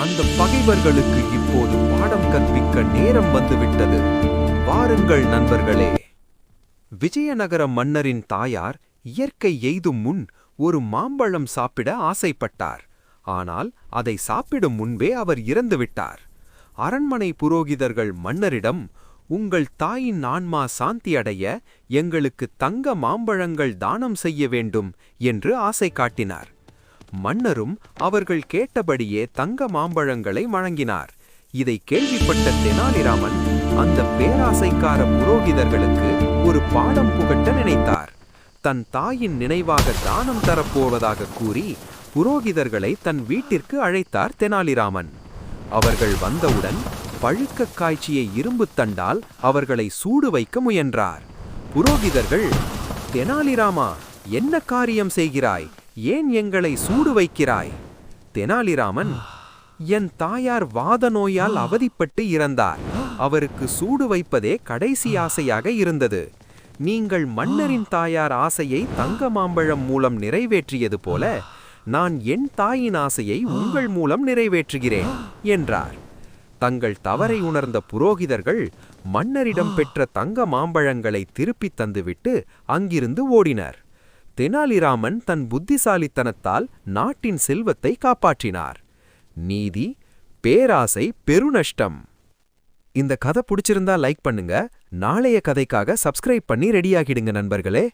அந்த பகைவர்களுக்கு இப்போது பாடம் கற்பிக்க நேரம் வந்துவிட்டது. வாருங்கள் நண்பர்களே. விஜயநகர மன்னரின் தாயார் இயற்கை எய்தும் முன் ஒரு மாம்பழம் சாப்பிட ஆசைப்பட்டார். ஆனால் அதை சாப்பிடும் முன்பே அவர் இறந்துவிட்டார். அரண்மனை புரோகிதர்கள் மன்னரிடம், உங்கள் தாயின் ஆன்மா சாந்தியடைய எங்களுக்கு தங்க மாம்பழங்கள் தானம் செய்ய வேண்டும் என்று ஆசை காட்டினார். மன்னரும் அவர்கள் கேட்டபடியே தங்க மாம்பழங்களை வழங்கினார். இதை கேள்விப்பட்ட தெனாலிராமன் அந்த பேராசைக்கார புரோகிதர்களுக்கு ஒரு பாடம் புகட்ட நினைத்தார். தன் தாயின் நினைவாக தானம் தரப்போவதாக கூறி புரோகிதர்களை தன் வீட்டிற்கு அழைத்தார் தெனாலிராமன். அவர்கள் வந்தவுடன் பழுக்க காய்ச்சிய இரும்பு தண்டால் அவர்களை சூடு வைக்க முயன்றார். புரோகிதர்கள், தெனாலிராமா, என்ன காரியம் செய்கிறாய்? ஏன் எங்களை சூடு வைக்கிறாய்? தெனாலிராமன், என் தாயார் வாத நோயால் அவதிப்பட்டு இறந்தார். அவருக்கு சூடு வைப்பதே கடைசி ஆசையாக இருந்தது. நீங்கள் மன்னரின் தாயார் ஆசையை தங்க மாம்பழம் மூலம் நிறைவேற்றியது போல நான் என் தாயின் ஆசையை உங்கள் மூலம் நிறைவேற்றுகிறேன் என்றார். தங்கள் தவறை உணர்ந்த புரோகிதர்கள் மன்னரிடம் பெற்ற தங்க மாம்பழங்களை திருப்பித் தந்துவிட்டு அங்கிருந்து ஓடினர். தெனாலிராமன் தன் புத்திசாலித்தனத்தால் நாட்டின் செல்வத்தை காப்பாற்றினார். நீதி, பேராசை பெருநஷ்டம். இந்த கதை பிடிச்சிருந்தா லைக் பண்ணுங்க. நாளைய கதைக்காக சப்ஸ்கிரைப் பண்ணி ரெடியாகிடுங்க நண்பர்களே.